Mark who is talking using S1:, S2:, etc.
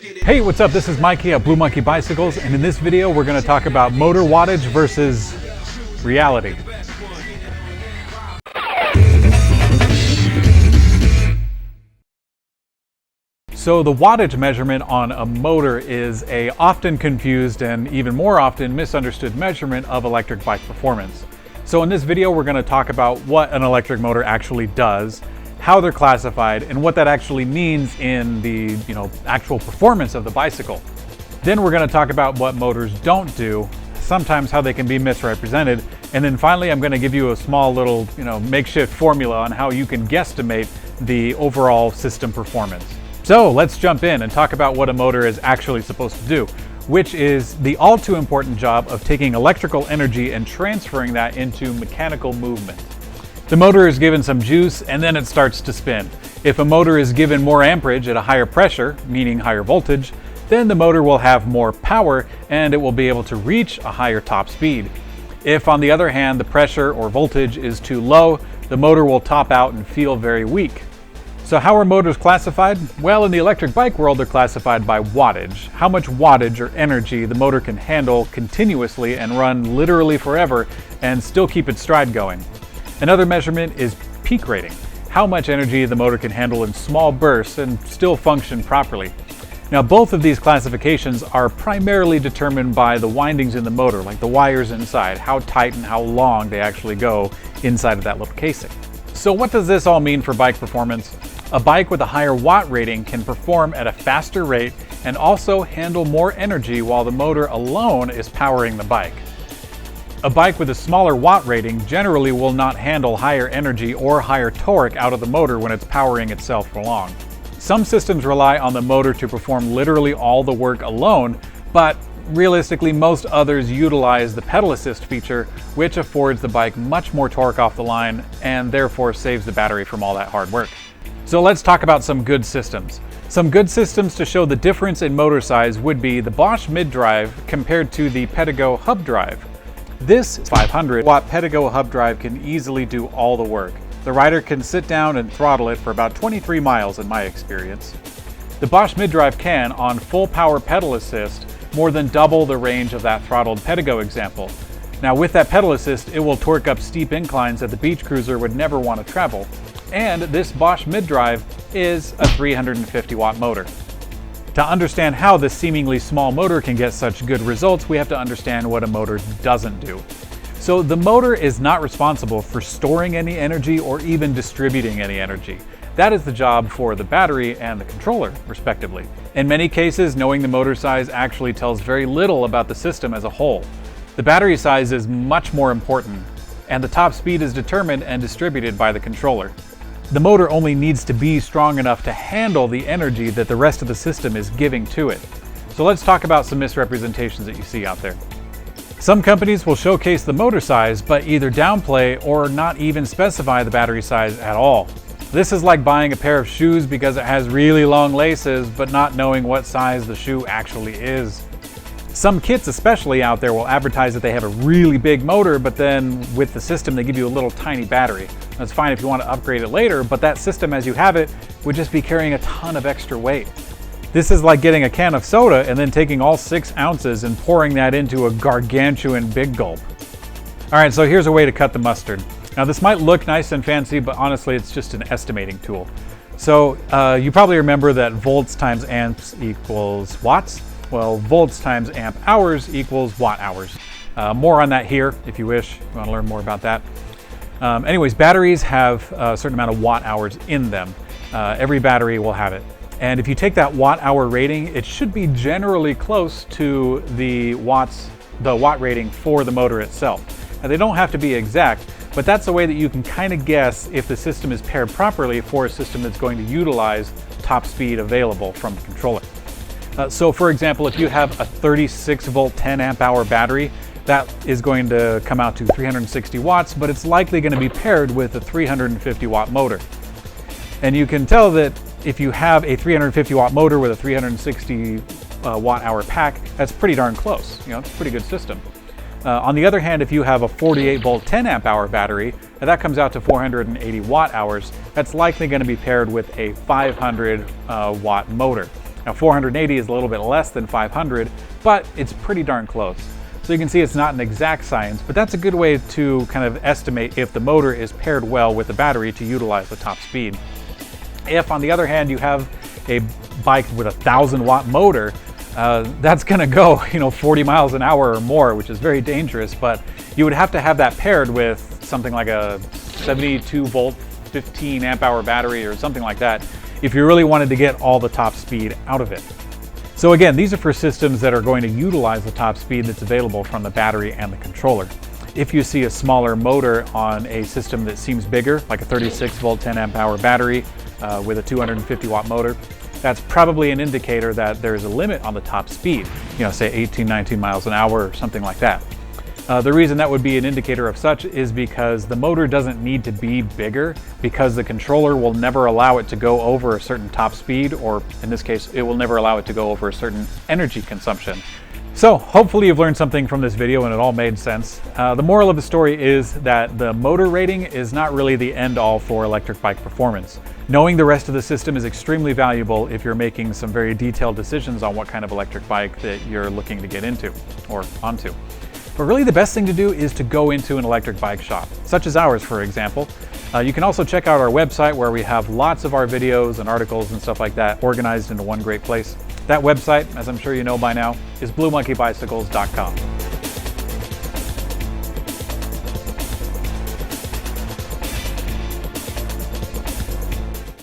S1: Hey, what's up? This is Mikey at Blue Monkey Bicycles, and in this video we're going to talk about motor wattage versus reality. So the wattage measurement on a motor is a often confused and even more often misunderstood measurement of electric bike performance. So in this video we're going to talk about what an electric motor actually does, how they're classified, and what that actually means in the actual performance of the bicycle. Then we're going to talk about what motors don't do, sometimes how they can be misrepresented, and then finally I'm going to give you a small little makeshift formula on how you can guesstimate the overall system performance. So let's jump in and talk about what a motor is actually supposed to do, which is the all too important job of taking electrical energy and transferring that into mechanical movement. The motor is given some juice and then it starts to spin. If a motor is given more amperage at a higher pressure, meaning higher voltage, then the motor will have more power and it will be able to reach a higher top speed. If, on the other hand, the pressure or voltage is too low, the motor will top out and feel very weak. So how are motors classified? Well, in the electric bike world, they're classified by wattage, how much wattage or energy the motor can handle continuously and run literally forever and still keep its stride going. Another measurement is peak rating, how much energy the motor can handle in small bursts and still function properly. Now, both of these classifications are primarily determined by the windings in the motor, like the wires inside, how tight and how long they actually go inside of that little casing. So what does this all mean for bike performance? A bike with a higher watt rating can perform at a faster rate and also handle more energy while the motor alone is powering the bike. A bike with a smaller watt rating generally will not handle higher energy or higher torque out of the motor when it's powering itself along. Some systems rely on the motor to perform literally all the work alone, but realistically most others utilize the pedal assist feature, which affords the bike much more torque off the line and therefore saves the battery from all that hard work. So let's talk about some good systems. Some good systems to show the difference in motor size would be the Bosch mid-drive compared to the Pedego hub drive. This 500-watt Pedego hub drive can easily do all the work. The rider can sit down and throttle it for about 23 miles in my experience. The Bosch mid-drive can, on full power pedal assist, more than double the range of that throttled Pedego example. Now with that pedal assist, it will torque up steep inclines that the beach cruiser would never want to travel. And this Bosch mid-drive is a 350-watt motor. To understand how this seemingly small motor can get such good results, we have to understand what a motor doesn't do. So the motor is not responsible for storing any energy or even distributing any energy. That is the job for the battery and the controller, respectively. In many cases, knowing the motor size actually tells very little about the system as a whole. The battery size is much more important, and the top speed is determined and distributed by the controller. The motor only needs to be strong enough to handle the energy that the rest of the system is giving to it. So let's talk about some misrepresentations that you see out there. Some companies will showcase the motor size, but either downplay or not even specify the battery size at all. This is like buying a pair of shoes because it has really long laces, but not knowing what size the shoe actually is. Some kits especially out there will advertise that they have a really big motor, but then with the system they give you a little tiny battery. That's fine if you want to upgrade it later, but that system as you have it would just be carrying a ton of extra weight. This is like getting a can of soda and then taking all 6 ounces and pouring that into a gargantuan big gulp. Alright, so here's a way to cut the mustard. Now this might look nice and fancy, but honestly it's just an estimating tool. So you probably remember that volts times amps equals watts. Well, volts times amp hours equals watt hours. More on that here if you wish. You want to learn more about that. Anyways, batteries have a certain amount of watt hours in them. Every battery will have it. And if you take that watt hour rating, it should be generally close to the watt rating for the motor itself. Now they don't have to be exact, but that's a way that you can kind of guess if the system is paired properly for a system that's going to utilize top speed available from the controller. So for example, if you have a 36 volt 10 amp hour battery, that is going to come out to 360 watts, but it's likely going to be paired with a 350 watt motor. And you can tell that if you have a 350 watt motor with a 360 watt hour pack, that's pretty darn close. It's a pretty good system. On the other hand, if you have a 48 volt 10 amp hour battery, that comes out to 480 watt hours, that's likely going to be paired with a 500 watt motor. Now 480 is a little bit less than 500, but it's pretty darn close. So you can see it's not an exact science, but that's a good way to kind of estimate if the motor is paired well with the battery to utilize the top speed. If, on the other hand, you have a bike with a 1,000-watt motor, that's gonna go, 40 miles an hour or more, which is very dangerous, but you would have to have that paired with something like a 72-volt, 15-amp-hour battery or something like that if you really wanted to get all the top speed out of it. So again, these are for systems that are going to utilize the top speed that's available from the battery and the controller. If you see a smaller motor on a system that seems bigger, like a 36-volt, 10-amp-hour battery with a 250-watt motor, that's probably an indicator that there's a limit on the top speed, say 18, 19 miles an hour or something like that. The reason that would be an indicator of such is because the motor doesn't need to be bigger, because the controller will never allow it to go over a certain top speed, or in this case, it will never allow it to go over a certain energy consumption. So hopefully you've learned something from this video and it all made sense. The moral of the story is that the motor rating is not really the end all for electric bike performance. Knowing the rest of the system is extremely valuable if you're making some very detailed decisions on what kind of electric bike that you're looking to get into or onto. But really the best thing to do is to go into an electric bike shop, such as ours, for example. You can also check out our website where we have lots of our videos and articles and stuff like that organized into one great place. That website, as I'm sure you know by now, is bluemonkeybicycles.com.